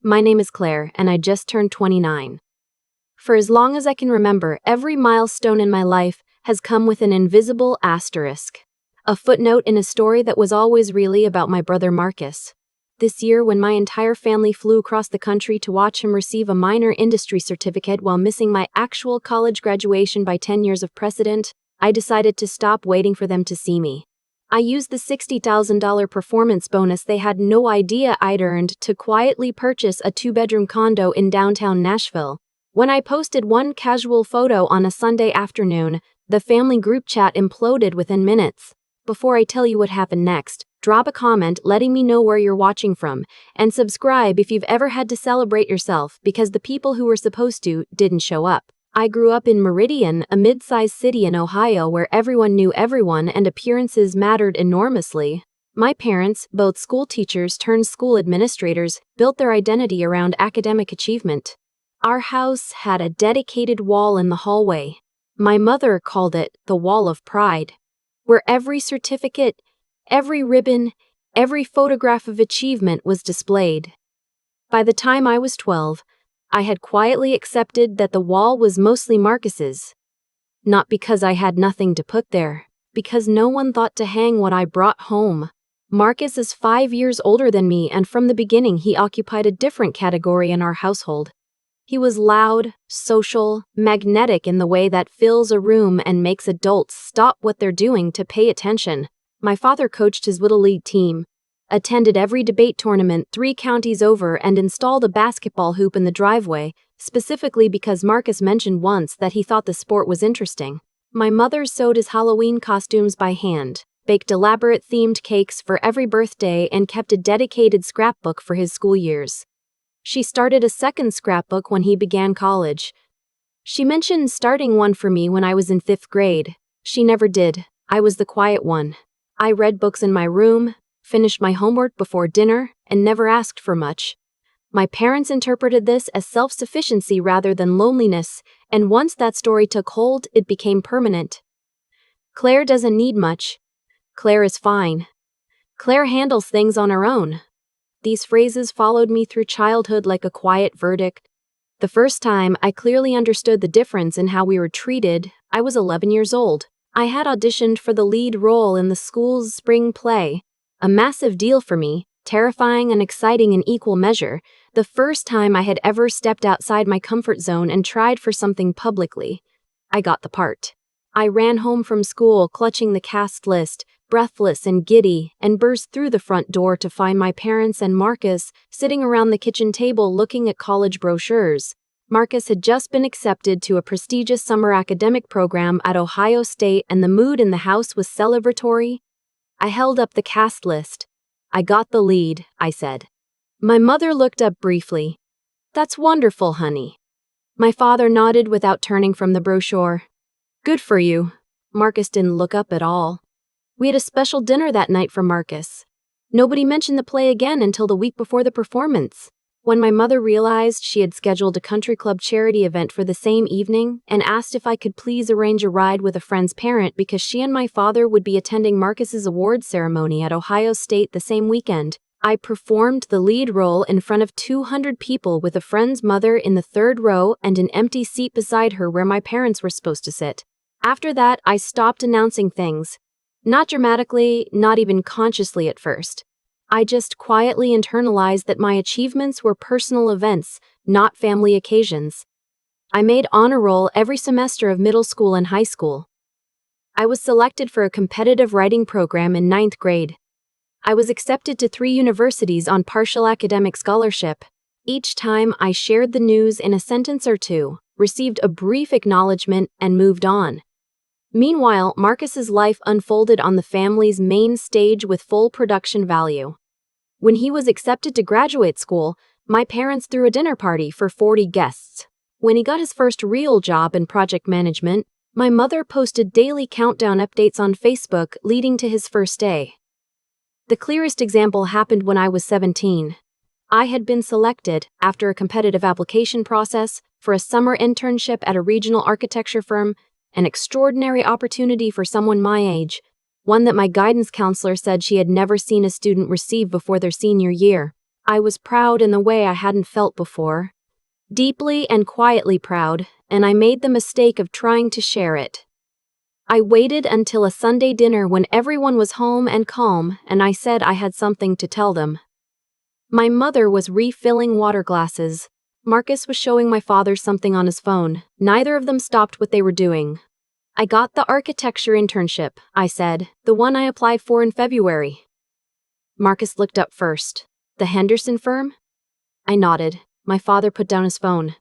My name is Claire, and I just turned 29. For as long as I can remember, every milestone in my life has come with an invisible asterisk. A footnote in a story that was always really about my brother Marcus. This year, when my entire family flew across the country to watch him receive a minor industry certificate while missing my actual college graduation by 10 years of precedent, I decided to stop waiting for them to see me. I used the $60,000 performance bonus they had no idea I'd earned to quietly purchase a 2-bedroom condo in downtown Nashville. When I posted one casual photo on a Sunday afternoon, the family group chat imploded within minutes. Before I tell you what happened next, drop a comment letting me know where you're watching from, and subscribe if you've ever had to celebrate yourself because the people who were supposed to didn't show up. I grew up in Meridian, a mid-sized city in Ohio where everyone knew everyone and appearances mattered enormously. My parents, both school teachers turned school administrators, built their identity around academic achievement. Our house had a dedicated wall in the hallway. My mother called it the Wall of Pride, where every certificate, every ribbon, every photograph of achievement was displayed. By the time I was 12, I had quietly accepted that the wall was mostly Marcus's. Not because I had nothing to put there, because no one thought to hang what I brought home. Marcus is 5 years older than me, and from the beginning he occupied a different category in our household. He was loud, social, magnetic in the way that fills a room and makes adults stop what they're doing to pay attention. My father coached his Little League team, attended every debate tournament 3 counties over, and installed a basketball hoop in the driveway, specifically because Marcus mentioned once that he thought the sport was interesting. My mother sewed his Halloween costumes by hand, baked elaborate themed cakes for every birthday, and kept a dedicated scrapbook for his school years. She started a second scrapbook when he began college. She mentioned starting one for me when I was in 5th grade. She never did. I was the quiet one. I read books in my room, finished my homework before dinner, and never asked for much. My parents interpreted this as self-sufficiency rather than loneliness, and once that story took hold, it became permanent. Claire doesn't need much. Claire is fine. Claire handles things on her own. These phrases followed me through childhood like a quiet verdict. The first time I clearly understood the difference in how we were treated, I was 11 years old. I had auditioned for the lead role in the school's spring play. A massive deal for me, terrifying and exciting in equal measure, the first time I had ever stepped outside my comfort zone and tried for something publicly. I got the part. I ran home from school clutching the cast list, breathless and giddy, and burst through the front door to find my parents and Marcus sitting around the kitchen table looking at college brochures. Marcus had just been accepted to a prestigious summer academic program at Ohio State, and the mood in the house was celebratory. I held up the cast list. "I got the lead," I said. My mother looked up briefly. "That's wonderful, honey." My father nodded without turning from the brochure. "Good for you." Marcus didn't look up at all. We had a special dinner that night for Marcus. Nobody mentioned the play again until the week before the performance. When my mother realized she had scheduled a country club charity event for the same evening and asked if I could please arrange a ride with a friend's parent because she and my father would be attending Marcus's awards ceremony at Ohio State the same weekend, I performed the lead role in front of 200 people with a friend's mother in the 3rd row and an empty seat beside her where my parents were supposed to sit. After that, I stopped announcing things. Not dramatically, not even consciously at first. I just quietly internalized that my achievements were personal events, not family occasions. I made honor roll every semester of middle school and high school. I was selected for a competitive writing program in 9th grade. I was accepted to 3 universities on partial academic scholarship. Each time I shared the news in a sentence or two, received a brief acknowledgement, and moved on. Meanwhile, Marcus's life unfolded on the family's main stage with full production value. When he was accepted to graduate school, my parents threw a dinner party for 40 guests. When he got his first real job in project management, my mother posted daily countdown updates on Facebook leading to his first day. The clearest example happened when I was 17. I had been selected, after a competitive application process, for a summer internship at a regional architecture firm, an extraordinary opportunity for someone my age, one that my guidance counselor said she had never seen a student receive before their senior year. I was proud in the way I hadn't felt before. Deeply and quietly proud, and I made the mistake of trying to share it. I waited until a Sunday dinner when everyone was home and calm, and I said I had something to tell them. My mother was refilling water glasses. Marcus was showing my father something on his phone. Neither of them stopped what they were doing. I got the architecture internship, I said, the one I applied for in February. Marcus looked up first. The Henderson firm? I nodded. My father put down his phone.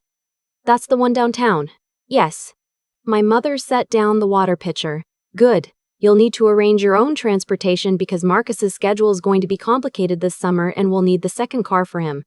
That's the one downtown. Yes. My mother set down the water pitcher. Good. You'll need to arrange your own transportation because Marcus's schedule is going to be complicated this summer and we'll need the second car for him.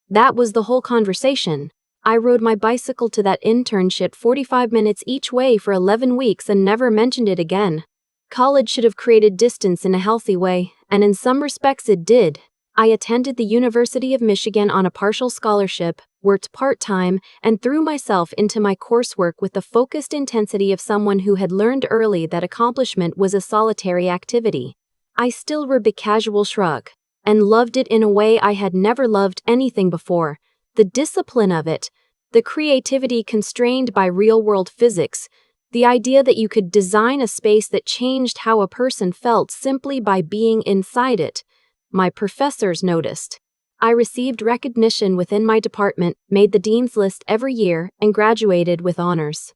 That was the whole conversation. I rode my bicycle to that internship 45 minutes each way for 11 weeks and never mentioned it again. College should have created distance in a healthy way, and in some respects it did. I attended the University of Michigan on a partial scholarship, worked part-time, and threw myself into my coursework with the focused intensity of someone who had learned early that accomplishment was a solitary activity. I still wore the casual shrug, and loved it in a way I had never loved anything before. The discipline of it, the creativity constrained by real-world physics, the idea that you could design a space that changed how a person felt simply by being inside it. My professors noticed. I received recognition within my department, made the dean's list every year, and graduated with honors.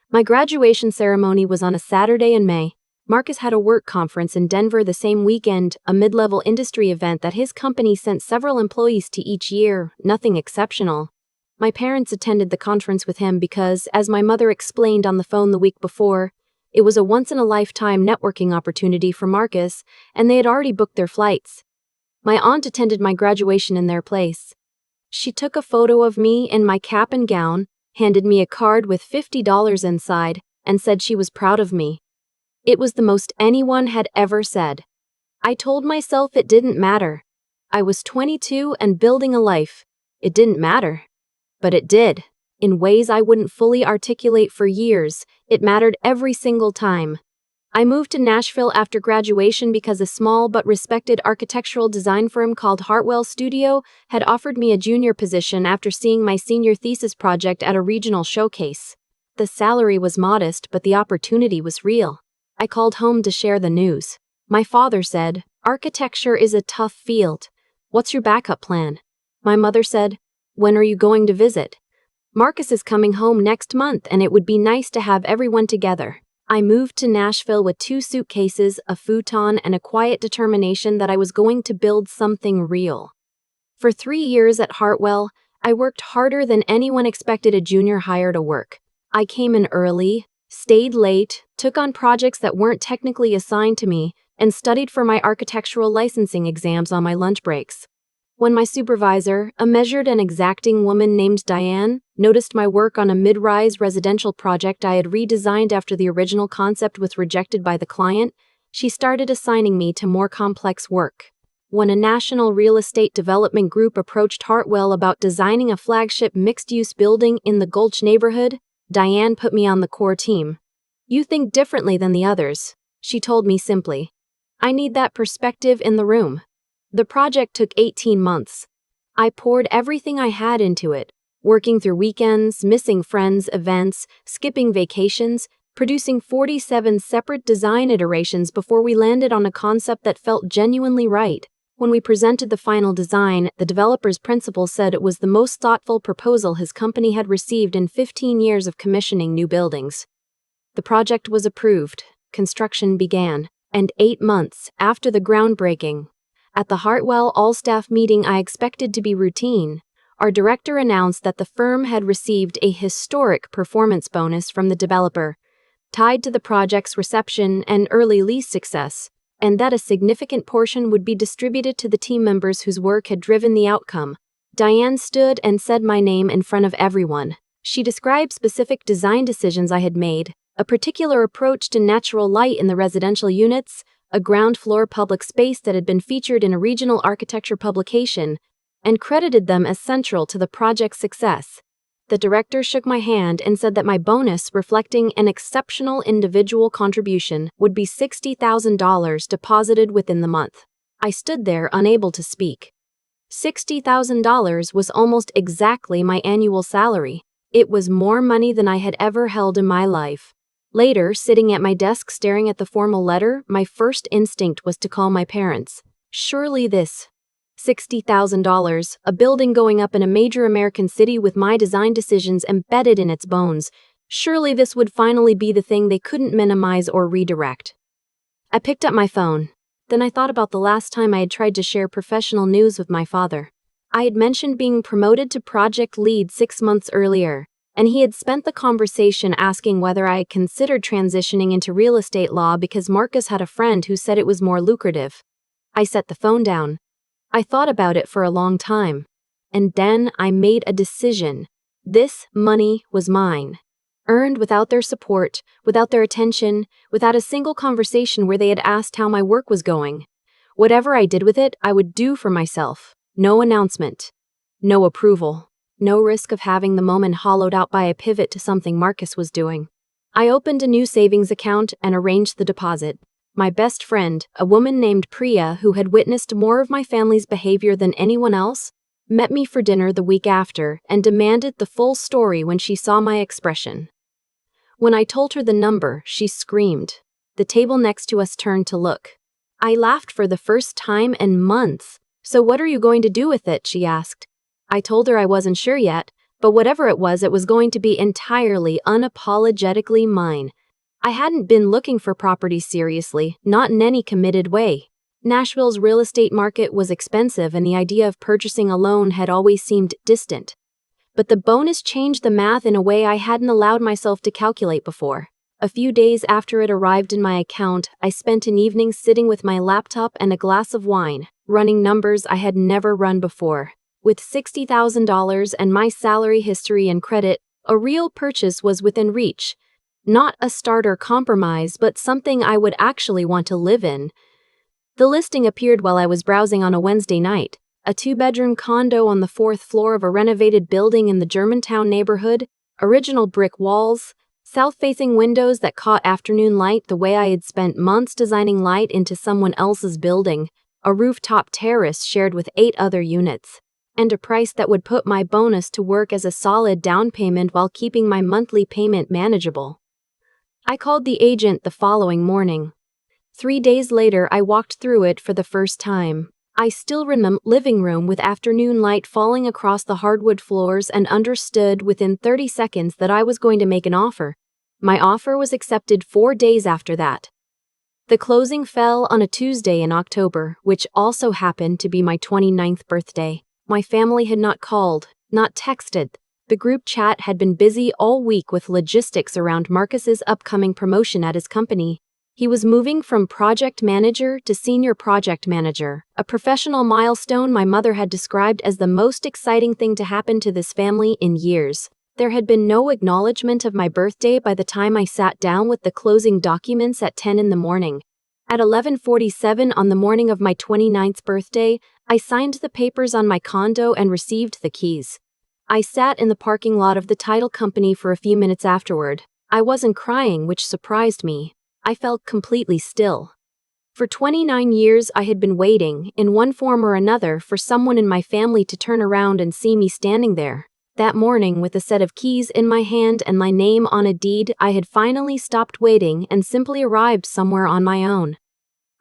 My graduation ceremony was on a Saturday in May. Marcus had a work conference in Denver the same weekend, a mid-level industry event that his company sent several employees to each year, nothing exceptional. My parents attended the conference with him because, as my mother explained on the phone the week before, it was a once-in-a-lifetime networking opportunity for Marcus, and they had already booked their flights. My aunt attended my graduation in their place. She took a photo of me in my cap and gown, handed me a card with $50 inside, and said she was proud of me. It was the most anyone had ever said. I told myself it didn't matter. I was 22 and building a life. It didn't matter. But it did. In ways I wouldn't fully articulate for years, it mattered every single time. I moved to Nashville after graduation because a small but respected architectural design firm called Hartwell Studio had offered me a junior position after seeing my senior thesis project at a regional showcase. The salary was modest, but the opportunity was real. I called home to share the news. My father said, "Architecture is a tough field. What's your backup plan?" My mother said, "When are you going to visit?" "Marcus is coming home next month and it would be nice to have everyone together." I moved to Nashville with 2 suitcases, a futon, and a quiet determination that I was going to build something real. For 3 years at Hartwell, I worked harder than anyone expected a junior hire to work. I came in early, stayed late, took on projects that weren't technically assigned to me, and studied for my architectural licensing exams on my lunch breaks. When my supervisor, a measured and exacting woman named Diane, noticed my work on a mid-rise residential project I had redesigned after the original concept was rejected by the client, she started assigning me to more complex work. When a national real estate development group approached Hartwell about designing a flagship mixed-use building in the Gulch neighborhood, Diane put me on the core team. "You think differently than the others," she told me simply. "I need that perspective in the room." The project took 18 months. I poured everything I had into it, working through weekends, missing friends' events, skipping vacations, producing 47 separate design iterations before we landed on a concept that felt genuinely right. When we presented the final design, the developer's principal said it was the most thoughtful proposal his company had received in 15 years of commissioning new buildings. The project was approved, construction began, and 8 months after the groundbreaking, at the Hartwell all-staff meeting I expected to be routine, our director announced that the firm had received a historic performance bonus from the developer, tied to the project's reception and early lease success, and that a significant portion would be distributed to the team members whose work had driven the outcome. Diane stood and said my name in front of everyone. She described specific design decisions I had made, a particular approach to natural light in the residential units, a ground-floor public space that had been featured in a regional architecture publication, and credited them as central to the project's success. The director shook my hand and said that my bonus, reflecting an exceptional individual contribution, would be $60,000 deposited within the month. I stood there unable to speak. $60,000 was almost exactly my annual salary. It was more money than I had ever held in my life. Later, sitting at my desk staring at the formal letter, my first instinct was to call my parents. Surely this $60,000, a building going up in a major American city with my design decisions embedded in its bones, surely this would finally be the thing they couldn't minimize or redirect. I picked up my phone. Then I thought about the last time I had tried to share professional news with my father. I had mentioned being promoted to project lead 6 months earlier, and he had spent the conversation asking whether I had considered transitioning into real estate law because Marcus had a friend who said it was more lucrative. I set the phone down. I thought about it for a long time. And then I made a decision. This money was mine. Earned without their support, without their attention, without a single conversation where they had asked how my work was going. Whatever I did with it, I would do for myself. No announcement. No approval. No risk of having the moment hollowed out by a pivot to something Marcus was doing. I opened a new savings account and arranged the deposit. My best friend, a woman named Priya who had witnessed more of my family's behavior than anyone else, met me for dinner the week after and demanded the full story when she saw my expression. When I told her the number, she screamed. The table next to us turned to look. I laughed for the first time in months. "So what are you going to do with it?" she asked. I told her I wasn't sure yet, but whatever it was going to be entirely, unapologetically mine. I hadn't been looking for property seriously, not in any committed way. Nashville's real estate market was expensive and the idea of purchasing a loan had always seemed distant. But the bonus changed the math in a way I hadn't allowed myself to calculate before. A few days after it arrived in my account, I spent an evening sitting with my laptop and a glass of wine, running numbers I had never run before. With $60,000 and my salary history and credit, a real purchase was within reach. Not a starter compromise, but something I would actually want to live in. The listing appeared while I was browsing on a Wednesday night. A 2-bedroom condo on the 4th floor of a renovated building in the Germantown neighborhood, original brick walls, south-facing windows that caught afternoon light the way I had spent months designing light into someone else's building, a rooftop terrace shared with 8 other units, and a price that would put my bonus to work as a solid down payment while keeping my monthly payment manageable. I called the agent the following morning. 3 days later, I walked through it for the first time. I still remember living room with afternoon light falling across the hardwood floors and understood within 30 seconds that I was going to make an offer. My offer was accepted 4 days after that. The closing fell on a Tuesday in October, which also happened to be my 29th birthday. My family had not called, not texted. The group chat had been busy all week with logistics around Marcus's upcoming promotion at his company. He was moving from project manager to senior project manager, a professional milestone my mother had described as the most exciting thing to happen to this family in years. There had been no acknowledgement of my birthday by the time I sat down with the closing documents at 10 in the morning. At 11:47 on the morning of my 29th birthday, I signed the papers on my condo and received the keys. I sat in the parking lot of the title company for a few minutes afterward. I wasn't crying, which surprised me. I felt completely still. For 29 years, I had been waiting, in one form or another, for someone in my family to turn around and see me standing there. That morning, with a set of keys in my hand and my name on a deed, I had finally stopped waiting and simply arrived somewhere on my own.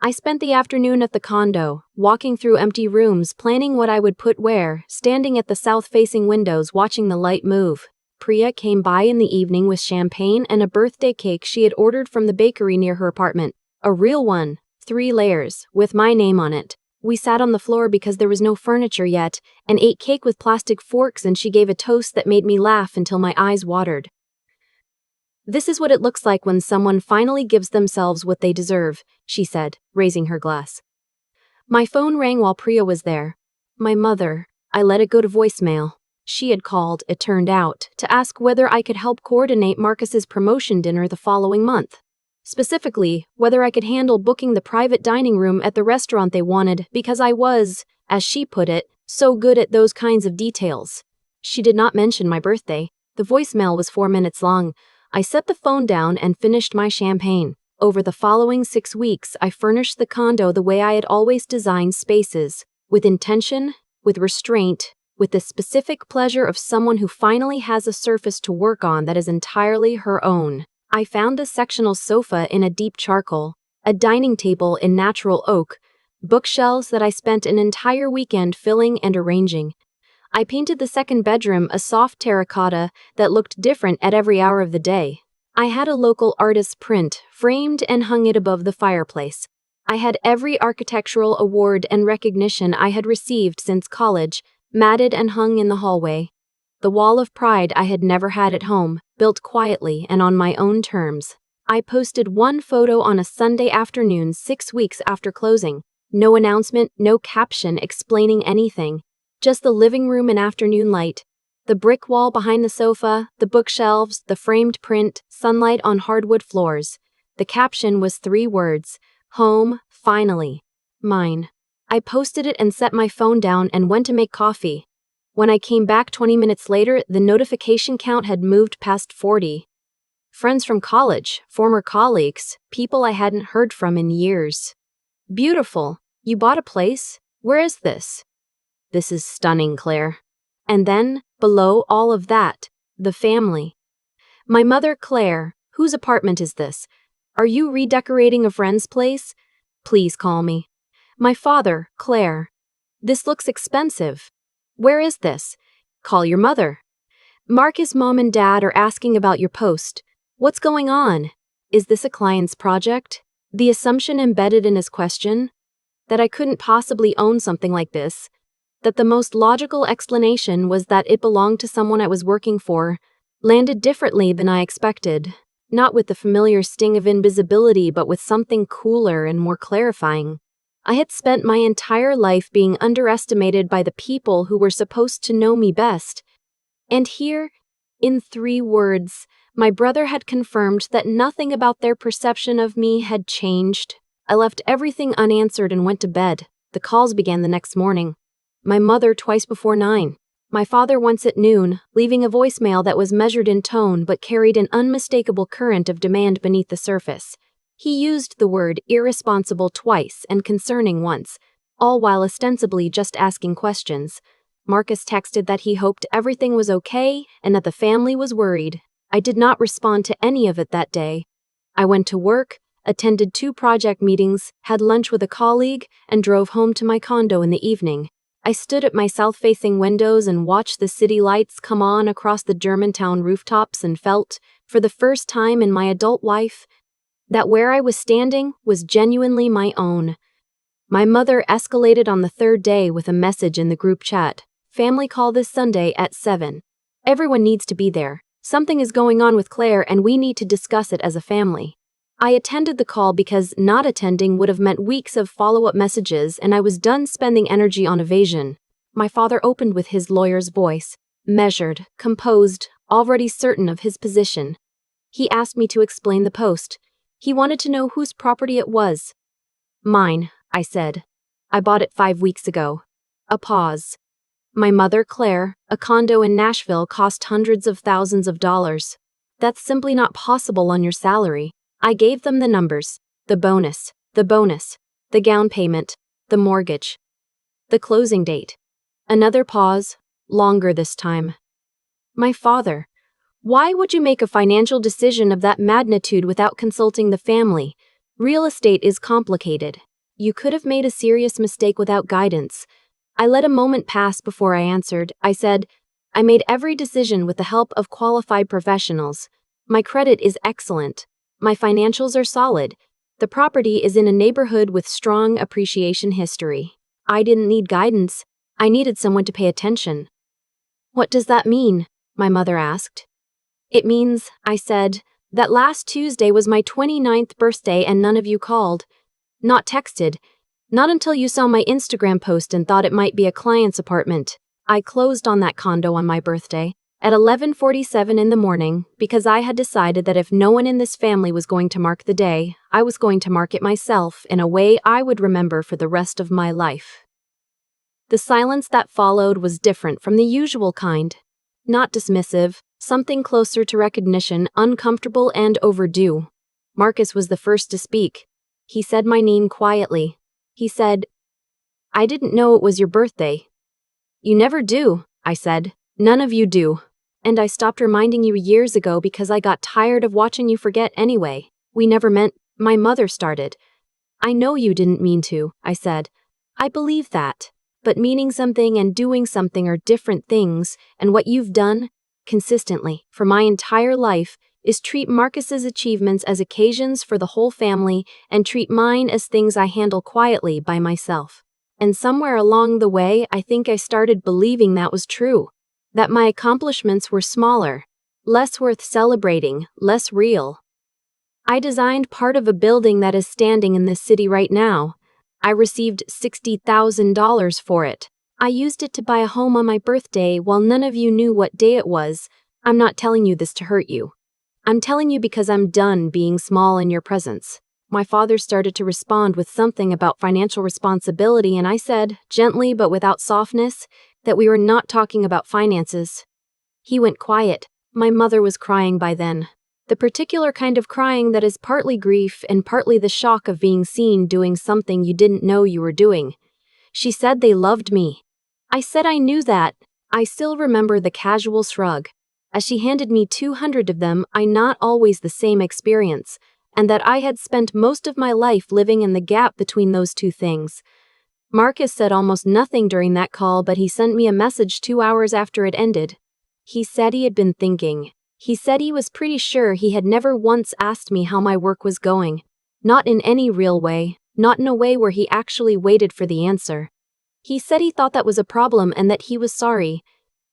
I spent the afternoon at the condo, walking through empty rooms, planning what I would put where, standing at the south-facing windows watching the light move. Priya came by in the evening with champagne and a birthday cake she had ordered from the bakery near her apartment. A real one, 3 layers, with my name on it. We sat on the floor because there was no furniture yet, and ate cake with plastic forks, and she gave a toast that made me laugh until my eyes watered. "This is what it looks like when someone finally gives themselves what they deserve," she said, raising her glass. My phone rang while Priya was there. My mother. I let it go to voicemail. She had called, it turned out, to ask whether I could help coordinate Marcus's promotion dinner the following month. Specifically, whether I could handle booking the private dining room at the restaurant they wanted because I was, as she put it, so good at those kinds of details. She did not mention my birthday. The voicemail was 4 minutes long. I set the phone down and finished my champagne. Over the following 6 weeks, I furnished the condo the way I had always designed spaces, with intention, with restraint, with the specific pleasure of someone who finally has a surface to work on that is entirely her own. I found a sectional sofa in a deep charcoal, a dining table in natural oak, bookshelves that I spent an entire weekend filling and arranging. I painted the second bedroom a soft terracotta that looked different at every hour of the day. I had a local artist's print, framed and hung it above the fireplace. I had every architectural award and recognition I had received since college, matted and hung in the hallway. The wall of pride I had never had at home, built quietly and on my own terms. I posted one photo on a Sunday afternoon 6 weeks after closing. No announcement, no caption explaining anything. Just the living room and afternoon light. The brick wall behind the sofa, the bookshelves, the framed print, sunlight on hardwood floors. The caption was 3 words. Home, finally. Mine. I posted it and set my phone down and went to make coffee. When I came back 20 minutes later, the notification count had moved past 40. Friends from college, former colleagues, people I hadn't heard from in years. Beautiful. You bought a place? Where is this? This is stunning, Claire. And then, below all of that, the family. My mother, Claire. Whose apartment is this? Are you redecorating a friend's place? Please call me. My father, Claire. This looks expensive. Where is this? Call your mother. Marcus' mom and dad are asking about your post. What's going on? Is this a client's project? The assumption embedded in his question? That I couldn't possibly own something like this. That the most logical explanation was that it belonged to someone I was working for, landed differently than I expected. Not with the familiar sting of invisibility, but with something cooler and more clarifying. I had spent my entire life being underestimated by the people who were supposed to know me best. And here, in 3 words, my brother had confirmed that nothing about their perception of me had changed. I left everything unanswered and went to bed. The calls began the next morning. My mother twice before 9. My father once at noon, leaving a voicemail that was measured in tone but carried an unmistakable current of demand beneath the surface. He used the word irresponsible twice and concerning once, all while ostensibly just asking questions. Marcus texted that he hoped everything was okay and that the family was worried. I did not respond to any of it that day. I went to work, attended 2 project meetings, had lunch with a colleague, and drove home to my condo in the evening. I stood at my south-facing windows and watched the city lights come on across the Germantown rooftops and felt, for the first time in my adult life, that where I was standing was genuinely my own. My mother escalated on the 3rd day with a message in the group chat. Family call this Sunday at 7. Everyone needs to be there. Something is going on with Claire and we need to discuss it as a family. I attended the call because not attending would have meant weeks of follow-up messages and I was done spending energy on evasion. My father opened with his lawyer's voice, measured, composed, already certain of his position. He asked me to explain the post. He wanted to know whose property it was. Mine, I said. I bought it 5 weeks ago. A pause. My mother, Claire, a condo in Nashville cost hundreds of thousands of dollars. That's simply not possible on your salary. I gave them the numbers, the bonus, the gown payment, the mortgage, the closing date. Another pause, longer this time. My father, why would you make a financial decision of that magnitude without consulting the family? Real estate is complicated. You could have made a serious mistake without guidance. I let a moment pass before I answered. I said, I made every decision with the help of qualified professionals. My credit is excellent. My financials are solid. The property is in a neighborhood with strong appreciation history. I didn't need guidance. I needed someone to pay attention. What does that mean? My mother asked. It means, I said, that last Tuesday was my 29th birthday and none of you called. Not texted. Not until you saw my Instagram post and thought it might be a client's apartment. I closed on that condo on my birthday at 11:47 in the morning because I had decided that if no one in this family was going to mark the day, I was going to mark it myself in a way I would remember for the rest of my life. The silence that followed was different from the usual kind. Not dismissive, something closer to recognition, uncomfortable and overdue. Marcus was the first to speak. He said my name quietly. He said, I didn't know it was your birthday. You never do, I said. None of you do. And I stopped reminding you years ago because I got tired of watching you forget anyway. We never meant, my mother started. I know you didn't mean to, I said. I believe that. But meaning something and doing something are different things, and what you've done, consistently, for my entire life, is treat Marcus's achievements as occasions for the whole family and treat mine as things I handle quietly by myself. And somewhere along the way, I think I started believing that was true. That my accomplishments were smaller, less worth celebrating, less real. I designed part of a building that is standing in this city right now. I received $60,000 for it. I used it to buy a home on my birthday while none of you knew what day it was. I'm not telling you this to hurt you. I'm telling you because I'm done being small in your presence. My father started to respond with something about financial responsibility, and I said, gently but without softness, that we were not talking about finances. He went quiet. My mother was crying by then. The particular kind of crying that is partly grief and partly the shock of being seen doing something you didn't know you were doing. She said they loved me. I said I knew that. I still remember the casual shrug. As she handed me 200 of them, I not always the same experience, and that I had spent most of my life living in the gap between those two things. Marcus said almost nothing during that call, but he sent me a message 2 hours after it ended. He said he had been thinking. He said he was pretty sure he had never once asked me how my work was going. Not in any real way, not in a way where he actually waited for the answer. He said he thought that was a problem and that he was sorry.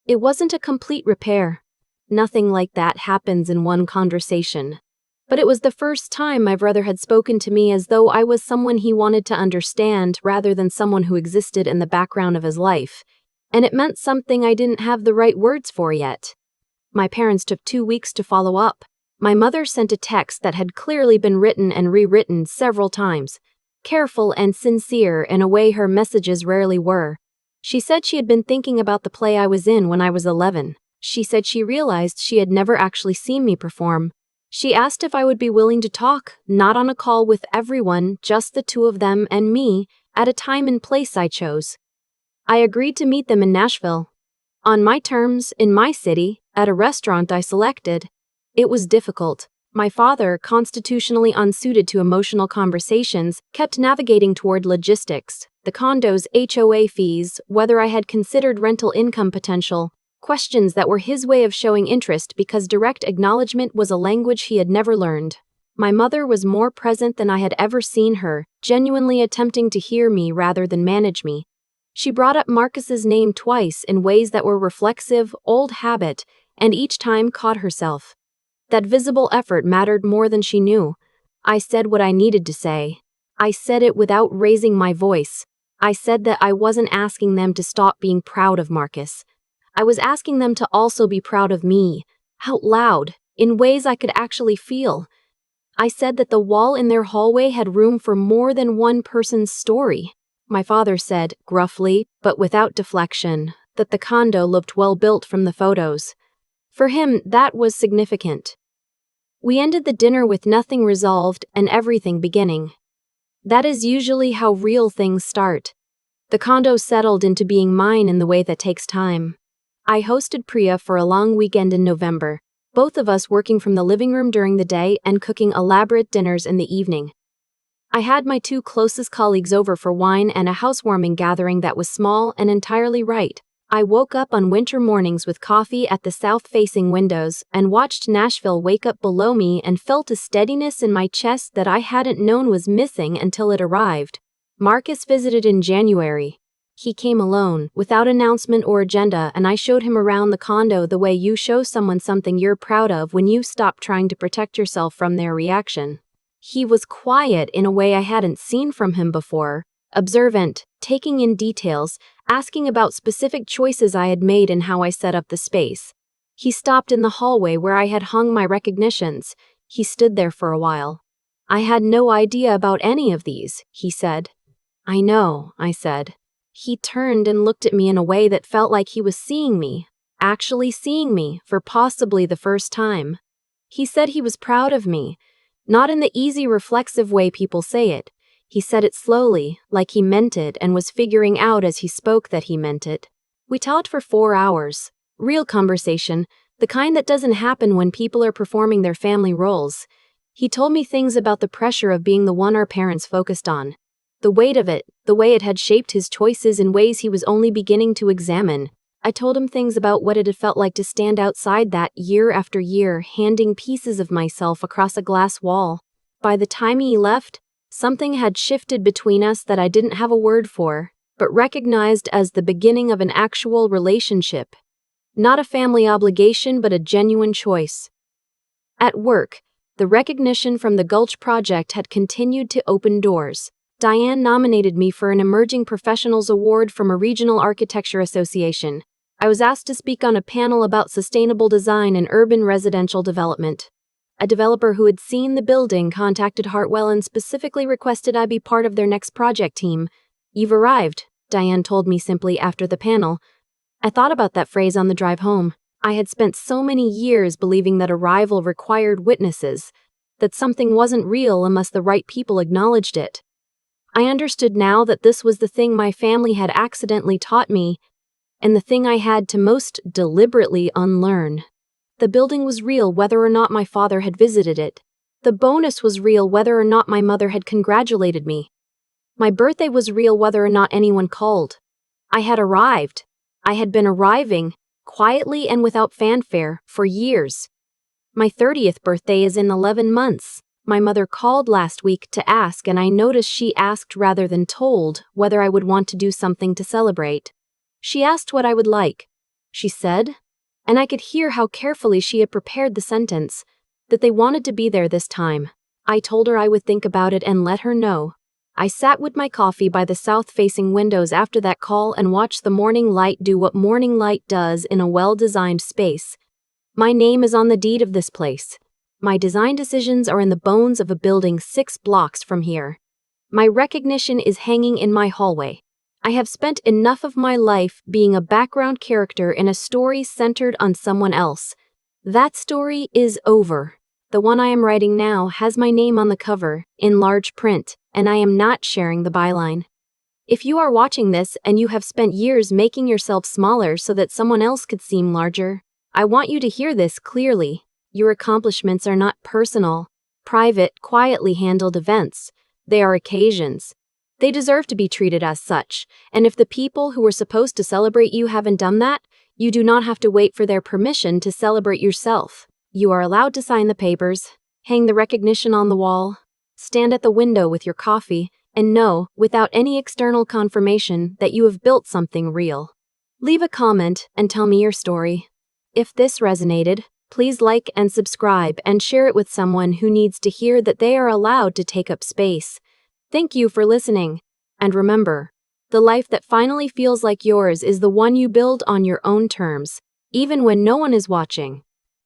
It wasn't a complete repair. Nothing like that happens in one conversation. But it was the first time my brother had spoken to me as though I was someone he wanted to understand rather than someone who existed in the background of his life. And it meant something I didn't have the right words for yet. My parents took 2 weeks to follow up. My mother sent a text that had clearly been written and rewritten several times, careful and sincere in a way her messages rarely were. She said she had been thinking about the play I was in when I was 11. She said she realized she had never actually seen me perform. She asked if I would be willing to talk, not on a call with everyone, just the two of them and me, at a time and place I chose. I agreed to meet them in Nashville. On my terms, in my city, at a restaurant I selected. It was difficult. My father, constitutionally unsuited to emotional conversations, kept navigating toward logistics, the condo's HOA fees, whether I had considered rental income potential, questions that were his way of showing interest because direct acknowledgement was a language he had never learned. My mother was more present than I had ever seen her, genuinely attempting to hear me rather than manage me. She brought up Marcus's name twice in ways that were reflexive, old habit, and each time caught herself. That visible effort mattered more than she knew. I said what I needed to say. I said it without raising my voice. I said that I wasn't asking them to stop being proud of Marcus. I was asking them to also be proud of me, out loud, in ways I could actually feel. I said that the wall in their hallway had room for more than one person's story. My father said, gruffly, but without deflection, that the condo looked well built from the photos. For him, that was significant. We ended the dinner with nothing resolved and everything beginning. That is usually how real things start. The condo settled into being mine in the way that takes time. I hosted Priya for a long weekend in November, both of us working from the living room during the day and cooking elaborate dinners in the evening. I had my 2 closest colleagues over for wine and a housewarming gathering that was small and entirely right. I woke up on winter mornings with coffee at the south-facing windows and watched Nashville wake up below me and felt a steadiness in my chest that I hadn't known was missing until it arrived. Marcus visited in January. He came alone, without announcement or agenda, and I showed him around the condo the way you show someone something you're proud of when you stop trying to protect yourself from their reaction. He was quiet in a way I hadn't seen from him before, observant, taking in details, asking about specific choices I had made and how I set up the space. He stopped in the hallway where I had hung my recognitions. He stood there for a while. I had no idea about any of these, he said. I know, I said. He turned and looked at me in a way that felt like he was seeing me, actually seeing me, for possibly the first time. He said he was proud of me, not in the easy reflexive way people say it. He said it slowly, like he meant it and was figuring out as he spoke that he meant it. We talked for 4 hours. Real conversation, the kind that doesn't happen when people are performing their family roles. He told me things about the pressure of being the one our parents focused on. The weight of it, the way it had shaped his choices in ways he was only beginning to examine. I told him things about what it had felt like to stand outside that year after year, handing pieces of myself across a glass wall. By the time he left, something had shifted between us that I didn't have a word for, but recognized as the beginning of an actual relationship. Not a family obligation, but a genuine choice. At work, the recognition from the Gulch Project had continued to open doors. Diane nominated me for an Emerging Professionals Award from a regional architecture association. I was asked to speak on a panel about sustainable design and urban residential development. A developer who had seen the building contacted Hartwell and specifically requested I be part of their next project team. "You've arrived," Diane told me simply after the panel. I thought about that phrase on the drive home. I had spent so many years believing that arrival required witnesses, that something wasn't real unless the right people acknowledged it. I understood now that this was the thing my family had accidentally taught me, and the thing I had to most deliberately unlearn. The building was real whether or not my father had visited it. The bonus was real whether or not my mother had congratulated me. My birthday was real whether or not anyone called. I had arrived. I had been arriving, quietly and without fanfare, for years. My 30th birthday is in 11 months. My mother called last week to ask, and I noticed she asked rather than told whether I would want to do something to celebrate. She asked what I would like. She said, and I could hear how carefully she had prepared the sentence, that they wanted to be there this time. I told her I would think about it and let her know. I sat with my coffee by the south-facing windows after that call and watched the morning light do what morning light does in a well-designed space. My name is on the deed of this place. My design decisions are in the bones of a building 6 blocks from here. My recognition is hanging in my hallway. I have spent enough of my life being a background character in a story centered on someone else. That story is over. The one I am writing now has my name on the cover, in large print, and I am not sharing the byline. If you are watching this and you have spent years making yourself smaller so that someone else could seem larger, I want you to hear this clearly. Your accomplishments are not personal, private, quietly handled events. They are occasions. They deserve to be treated as such, and if the people who were supposed to celebrate you haven't done that, you do not have to wait for their permission to celebrate yourself. You are allowed to sign the papers, hang the recognition on the wall, stand at the window with your coffee, and know, without any external confirmation, that you have built something real. Leave a comment and tell me your story. If this resonated, please like and subscribe and share it with someone who needs to hear that they are allowed to take up space. Thank you for listening. And remember, the life that finally feels like yours is the one you build on your own terms, even when no one is watching.